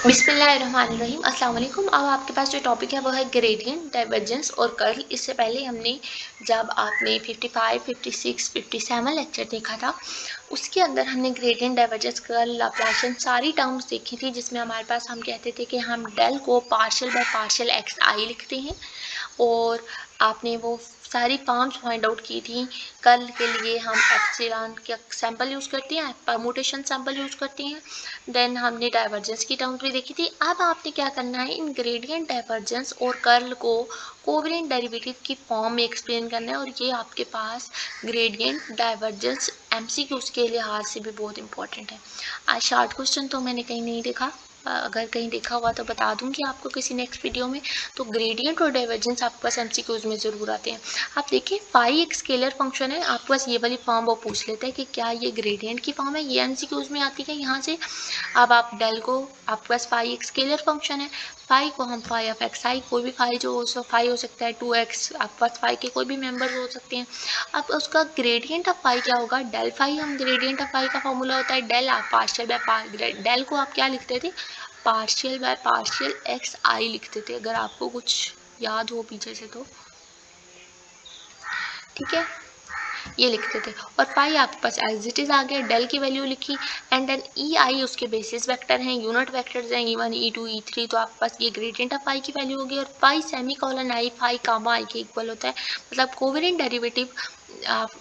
बिस्मिल्लाहिर्रहमानिर्रहीम अस्सलाम वालेकुम। अब आपके पास जो टॉपिक है वो है ग्रेडियंट, डाइवर्जेंस और कर्ल। इससे पहले हमने जब आपने 55, 56, 57 लेक्चर देखा था उसके अंदर हमने ग्रेडियंट, डाइवर्जेंस, कर्ल, लाप्लासियन सारी टर्म्स देखी थी, जिसमें हमारे पास हम कहते थे कि हम डेल को पार्शियल बाय पार्शियल एक्स आई लिखते हैं और आपने वो सारी फॉर्म्स फाइंड आउट की थी। कर्ल के लिए हम एप्सिलॉन का सैंपल यूज़ करते हैं, परमुटेशन सैंपल यूज़ करते हैं। देन हमने डाइवर्जेंस की टर्म्स भी देखी थी। अब आपने क्या करना है, इन ग्रेडियंट, डाइवर्जेंस और कर्ल को कोवेरिएंट डेरिवेटिव की फॉर्म में एक्सप्लेन करना है। और ये आपके पास ग्रेडियंट, डाइवर्जेंस एमसीक्यूज के लिहाज से भी बहुत इंपॉर्टेंट है। आज शॉर्ट क्वेश्चन तो मैंने कहीं नहीं देखा, अगर कहीं देखा हुआ तो बता दूंगी आपको किसी नेक्स्ट वीडियो में। तो ग्रेडियंट और डाइवर्जेंस आपके पास एमसीक्यूज में ज़रूर आते हैं। आप देखिए फाई एक स्केलर फंक्शन है, आपके पास ये वाली फॉर्म वो पूछ लेता है कि क्या ये ग्रेडियंट की फॉर्म है, ये एमसीक्यूज में आती है यहाँ से। अब आप डेल को, आपके पास फाई एक स्केलर फंक्शन है, फाई को हम फाई ऑफ एक्स आई, कोई भी फाई जो हो फाई हो सकता है 2x, आपके पास फाई के कोई भी मेंबर हो सकते हैं। अब उसका ग्रेडियंट ऑफ फाई क्या होगा, डेल फाई। हम ग्रेडियंट ऑफ फाई का फॉर्मूला होता है डेल, आप पार्शियल बाय डेल को आप क्या लिखते थे, पार्शियल बाय पार्शियल एक्स आई लिखते थे, अगर आपको कुछ याद हो पीछे से तो। ठीक है, ये लिखते थे। और पाई आपके पास एज इट इज आ गया, डेल की वैल्यू लिखी एंड देन ई आई उसके बेसिस वेक्टर हैं, यूनिट वेक्टर्स हैं E1, E2, E3। तो आपके पास ये ग्रेडियंट ऑफ पाई की वैल्यू होगी। और pi semicolon i phi comma i के इक्वल होता है, मतलब covariant derivative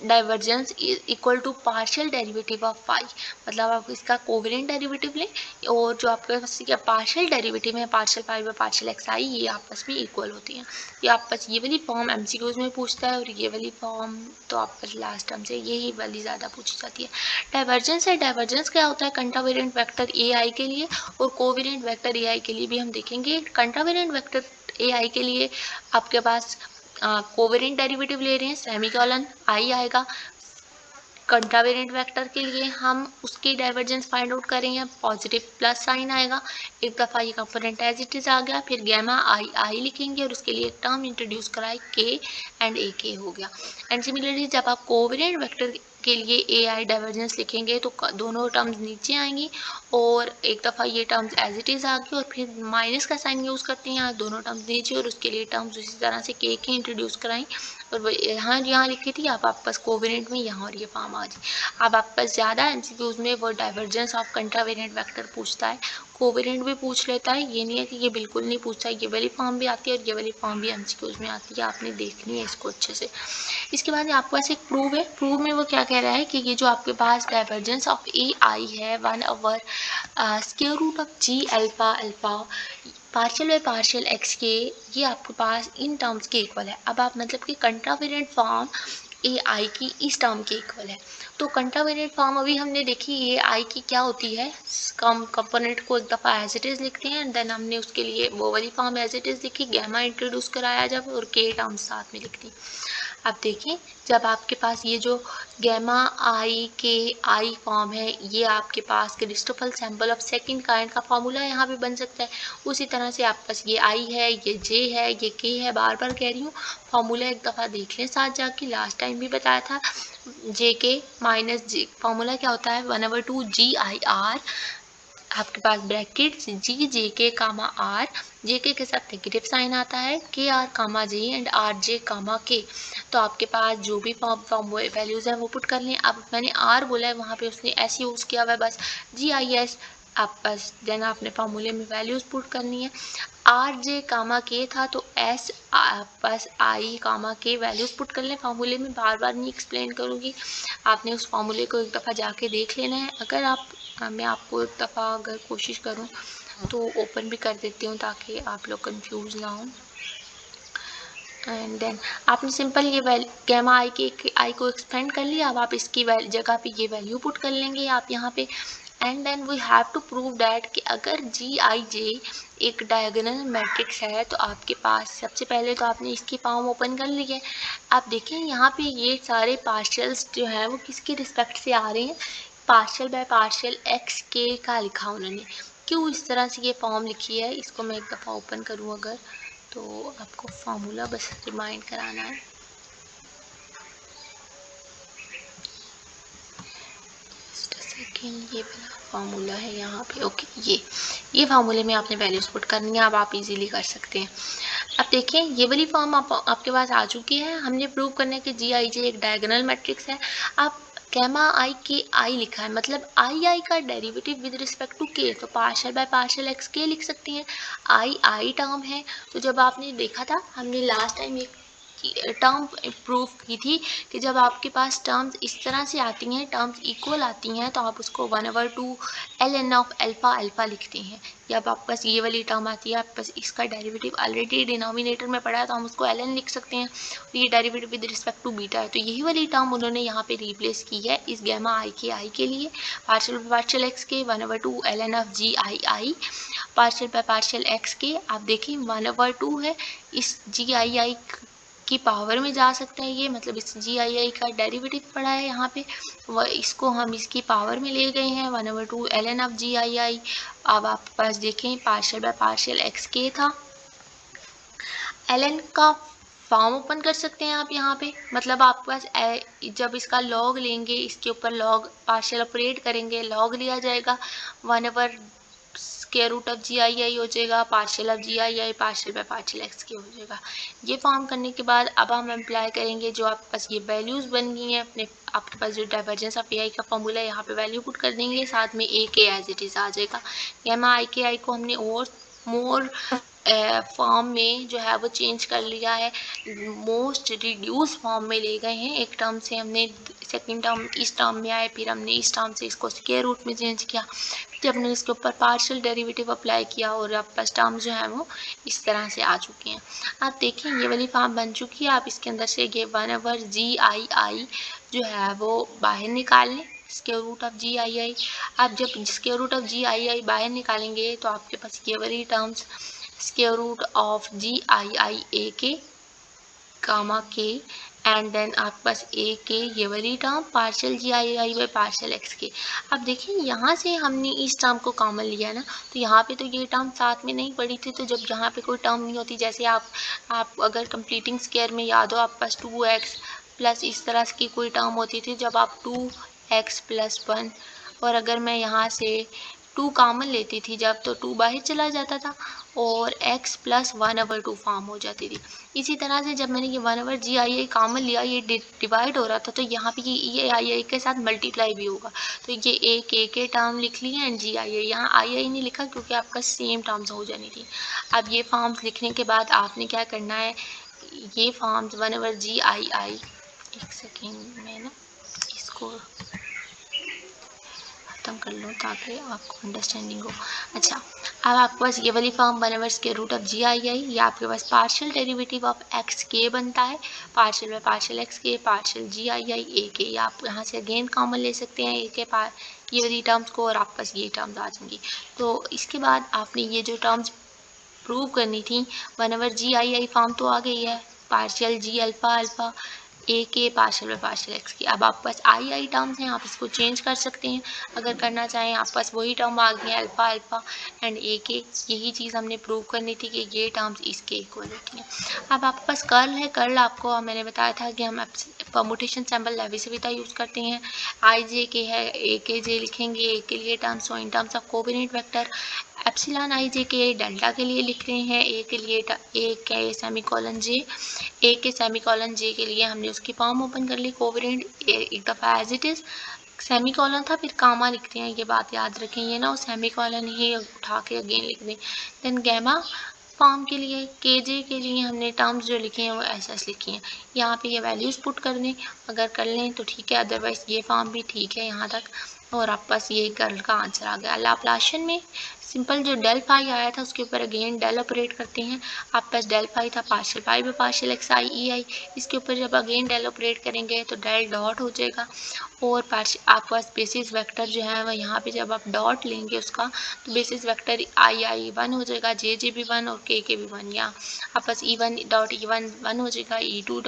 divergence equal to partial derivative of pi. मतलब आप इसका कोवेरिएंट डेरिवेटिव लें और जो आपके पास पार्शियल डेरिवेटिव है partial pi by partial x i, ये आपस में इक्वल होती हैं। ये आपस ये वाली फॉर्म एमसीक्यूज में पूछता है और ये वाली फॉर्म तो आपका लास्ट टर्म से यही वाली ज़्यादा पूछी जाती है। डाइवर्जेंस है, डाइवर्जेंस क्या होता है, कंट्रावेरिएंट वेक्टर ए आई के लिए और कोवेरिएंट वेक्टर ए आई के लिए भी हम देखेंगे। कंट्रावेरिएंट वेक्टर ए आई के लिए आपके पास कोवेरिएंट डेरिवेटिव ले रहे हैं, सेमीकोलन आई आएगा। कंट्रावेरिएंट वेक्टर के लिए हम उसकी डाइवर्जेंस फाइंड आउट करेंगे, पॉजिटिव प्लस साइन आएगा। एक दफ़ा ये कंपोनेंट एज इट इज आ गया, फिर गैमा आई आई लिखेंगे और उसके लिए एक टर्म इंट्रोड्यूस कराए के एंड ए के हो गया। एंड सिमिलरली जब आप कोवेरिएंट वेक्टर के लिए ए आई डाइवर्जेंस लिखेंगे तो दोनों टर्म्स नीचे आएंगी और एक दफ़ा ये टर्म्स एज इट इज़ आ गई और फिर माइनस का साइन यूज़ करते हैं यहाँ, दोनों टर्म्स नीचे और उसके लिए टर्म्स उसी तरह से के इंट्रोड्यूस कराएं और वो यहाँ लिखी थी आप पास कोवेरिएंट में यहाँ और ये फॉर्म आ जाए। अब आपके पास ज़्यादा एमसीक्यूज में वो डाइवर्जेंस ऑफ कंट्रावेरिएंट वेक्टर पूछता है, कोवेरिएंट भी पूछ लेता है, ये नहीं है कि ये बिल्कुल नहीं पूछता है। ये वाली फॉर्म भी आती है और ये वाली फॉर्म भी एमसीक्यूज में आती है, आपने देखनी है इसको अच्छे से। इसके बाद आपके पास एक प्रूव है, प्रूव में वो क्या कह रहा है कि ये जो आपके पास डाइवर्जेंस ऑफ ए आई है 1/, square root of g alpha alpha partial by partial x के, ये आपके पास इन टर्म्स के इक्वल है। अब आप मतलब कि कंट्रावेरिएंट फॉर्म ए आई की इस टर्म के इक्वल है। तो कंट्रावेरिएंट फॉर्म अभी हमने देखी ए आई की क्या होती है, कम कंपोनेंट को एक दफ़ा एज इट इज़ लिखते हैं, देन हमने उसके लिए वो वाली फॉर्म एज इट इज़ लिखी, गैमा इंट्रोड्यूस कराया जब और के टर्म्स साथ में लिख दी। अब देखिए जब आपके पास ये जो गैमा आई के आई फॉर्म है, ये आपके पास Christoffel symbol of second kind का फॉर्मूला यहाँ पे बन सकता है। उसी तरह से आपके पास ये आई है, ये जे है, ये के है, बार बार कह रही हूँ फॉर्मूला एक दफ़ा देख लें साथ जाके, लास्ट टाइम भी बताया था। जे के माइनस जे फॉर्मूला क्या होता है 1/2 जी आई आर, आपके पास ब्रैकेट जी जे के कामा आर, जे के साथ नेगेटिव साइन आता है, k r comma j and r j comma k. तो आपके पास जो भी फॉर्म वैल्यूज़ है वो पुट कर लें। अब मैंने आर बोला है वहाँ पे उसने एस यूज़ किया हुआ है, बस जी आई एस आप बस देन आपने फॉर्मूले में वैल्यूज़ पुट करनी है। आर जे कामा के था तो एस बस आई कामा के वैल्यूज़ पुट कर लें फॉर्मूले में, बार बार नहीं एक्सप्लेन करूँगी, आपने उस फॉर्मूले को एक दफ़ा जाके देख लेना है। अगर आप मैं आपको एक दफ़ा अगर कोशिश करूँ तो ओपन भी कर देती हूँ ताकि आप लोग कंफ्यूज ना हो। एंड देन आपने सिंपल ये गैमा आई को एक्सपेंड कर लिया। अब आप इसकी जगह पे ये वैल्यू पुट कर लेंगे आप यहाँ पे। And then we have to prove that कि अगर जी आई जे एक डायगोनल मैट्रिक्स है तो आपके पास सबसे पहले तो आपने इसकी फॉर्म ओपन कर ली है। आप देखें यहाँ पे ये सारे पार्शियल्स जो हैं वो किसके रिस्पेक्ट से आ रहे हैं, पार्शियल बाय पार्शियल एक्स के का लिखा उन्होंने। क्यों इस तरह से ये फॉर्म लिखी है, इसको मैं एक दफ़ा ओपन करूँ अगर, तो आपको फार्मूला बस रिमाइंड कराना है। जस्ट अ सेकेंड, ये वाला फार्मूला है यहाँ पे। ओके, ये फार्मूले में आपने वैल्यूज पुट करनी है, अब आप इजीली कर सकते हैं। अब देखें ये वाली फॉर्म आपके पास आ चुकी है। हमने प्रूव करने के जी आई जे एक डायगोनल मैट्रिक्स है। आप गैमा आई के आई लिखा है, मतलब आई का डेरिवेटिव विद रिस्पेक्ट टू के, तो पार्शियल बाय पार्शियल एक्स के लिख सकते हैं। आई टर्म है, तो जब आपने देखा था हमने लास्ट टाइम एक टर्म प्रूव की थी कि जब आपके पास टर्म्स इस तरह से आती हैं, टर्म्स इक्वल आती हैं, तो आप उसको 1/2 ln ऑफ अल्फा अल्फा लिखते हैं। जब आपके पास ये वाली टर्म आती है, आपके पास इसका डेरिवेटिव ऑलरेडी डिनोमिनेटर में पड़ा है, तो हम उसको ln लिख सकते हैं। और ये derivative with respect to beta है, तो यही वाली टर्म उन्होंने यहाँ पे रिप्लेस की है इस गैमा आई के लिए। पार्शियल एक्स के 1/2 ln of g i partial by partial x के, आप देखें 1/2 है, इस जी आई की पावर में जा सकता है ये, मतलब इस जी आई का डेरिवेटिव पड़ा है यहाँ पे, इसको हम इसकी पावर में ले गए हैं 1/2 ln ऑफ जी आई। अब आपके पास देखें पार्शियल बाय पार्शियल एक्स के था, ln का फॉर्म ओपन कर सकते हैं आप यहाँ पे, मतलब आपके पास जब इसका लॉग लेंगे, इसके ऊपर लॉग पार्शियल ऑपरेट करेंगे, लॉग लिया जाएगा 1/√ऑफ जी आई हो जाएगा, partial of g i partial by partial x के हो जाएगा। ये फॉर्म करने के बाद अब हम अप्लाई करेंगे जो आपके पास ये वैल्यूज़ बन गई हैं अपने, आपके पास जो डाइवर्जेंस ऑफ ए आई का फॉर्मूला है यहाँ पे वैल्यू पुट कर देंगे, साथ में ए के एज इट इज़ आ जाएगा। गैमा आई को हमने और मोर फॉर्म में जो है वो चेंज कर लिया है, मोस्ट रिड्यूस फॉर्म में ले गए हैं। एक टर्म से हमने सेकंड टर्म इस टर्म में आए, फिर हमने इस टर्म से इसको स्क्वायर रूट में चेंज किया, फिर हमने इसके ऊपर पार्शियल डेरिवेटिव अप्लाई किया और अब बस टर्म जो है वो इस तरह से आ चुके हैं। आप देखें ये वाली फॉर्म बन चुकी है। आप इसके अंदर से ये 1/जी जो है वो बाहर निकाल लें, स्क्वायर रूट ऑफ जी आई। आप जब स्क्वायर रूट ऑफ जी आई बाहर निकालेंगे तो आपके पास ये वाली terms square root of g आई ए के गामा के एंड देन आपके पास ए के ये वाली term partial g i by partial x के। अब देखिए यहाँ से हमने इस टर्म को कॉमन लिया ना, तो यहाँ पे तो ये टर्म साथ में नहीं पड़ी थी, तो जब यहाँ पे कोई टर्म नहीं होती, जैसे आप अगर कंप्लीटिंग स्क्वायर में याद हो आपके पास 2x प्लस इस तरह की कोई टर्म होती थी, जब आप 2x + 1 और अगर मैं यहाँ से 2 कॉमन लेती थी जब, तो 2 बाहर चला जाता था और x + 1/2 फॉर्म हो जाती थी। इसी तरह से जब मैंने ये 1/जी आई कॉमन लिया, ये डिवाइड हो रहा था, तो यहाँ पे ये आई के साथ मल्टीप्लाई भी होगा, तो ये एक के टर्म लिख लिए एंड जी आई यहाँ आई नहीं लिखा क्योंकि आपका सेम टर्म्स हो जानी थी। अब ये फॉर्म्स लिखने के बाद आपने क्या करना है, ये फॉर्म्स 1/जी आई, एक सेकेंड में ना इसको खत्म कर लो ताकि आपको अंडरस्टैंडिंग हो। अच्छा, अब आपके पास ये वाली फॉर्म 1/√ऑफ जी आई ये आपके पास पार्शियल डेरिवेटिव ऑफ एक्स के बनता है, पार्शियल बाय पार्शियल एक्स के पार्शियल जी आई ए के, आप यहाँ से अगेन कॉमन ले सकते हैं ए के पास ये वाली टर्म्स को और आपके पास ये टर्म्स आ जाएंगी। तो इसके बाद आपने ये जो टर्म्स प्रूव करनी थी 1/जी आई फॉर्म तो आ गई है, पार्शियल जी अल्फा ए के पार्शियल बाय पार्शियल एक्स की। अब आपके पास आई टर्म्स हैं, आप इसको चेंज कर सकते हैं अगर करना चाहें, आपके पास वही टर्म आ गई है अल्फा एंड ए के। यही चीज़ हमने प्रूव करनी थी कि ये टर्म्स इसके इक्वल होती हैं। अब आपके पास कर्ल है, कर्ल आपको मैंने बताया था कि हम परमुटेशन सैम्पल लेविसिविटा यूज़ करते हैं। आई जे के है, ए के जे लिखेंगे, ए के लिए terms, so in terms of covariant vector epsilon i j k delta के लिए लिख रहे हैं, ए के लिए ए के सेमीकोलन जे, ए के सेमीकोलन जे के लिए हमने उसकी फॉर्म ओपन कर ली कोवेरिएंट एक दफ़ा एज इट इज़, सेमीकोलन था फिर कामा लिखते हैं, ये बात याद रखें, ये ना वो सेमीकोलन ही उठा के अगेन लिख दें। देन गैमा फॉर्म के लिए के लिए हमने टर्म्स जो लिखे हैं वो एस लिखे हैं, यहाँ पे ये वैल्यूज़ पुट कर दें, अगर कर लें तो ठीक है, अदरवाइज़ ये फॉर्म भी ठीक है यहाँ तक। और आपके पास ये कर्ल का आंसर आ गया। लाप्लाशियन में सिंपल जो डेल फाई आया था उसके ऊपर अगेन डेल ऑपरेट करते हैं, आपके पास डेल फाई था partial phi by partial x i e i, इसके ऊपर जब अगेन डेल ऑपरेट करेंगे तो डेल डॉट हो जाएगा और आपके पास बेसिस वेक्टर जो है वह यहाँ पे जब आप डॉट लेंगे उसका, तो बेसिस वेक्टर आई 1 हो जाएगा, जे भी 1 और के भी 1, या आपके पास E1 1 हो जाएगा, E2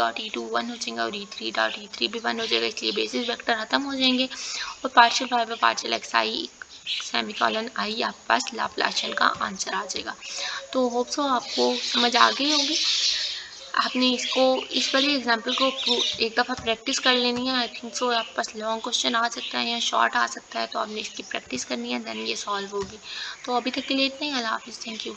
1 हो जाएगा और E3 भी 1 हो जाएगा, इसलिए बेसिस वेक्टर खत्म हो जाएंगे और partial phi by partial x i semicolon i आपके पास लाप्लाशियन का आंसर आ जाएगा। तो होप सो आपको समझ आ गई होगी। आपने इसको इस वाले एग्जाम्पल को एक दफ़ा प्रैक्टिस कर लेनी है। आई थिंक सो आपके पास लॉन्ग क्वेश्चन आ सकता है या शॉर्ट आ सकता है, तो आपने इसकी प्रैक्टिस करनी है, देन ये सॉल्व होगी। तो अभी तक के लिए इतना ही। अल्लाह हाफिज़, थैंक यू।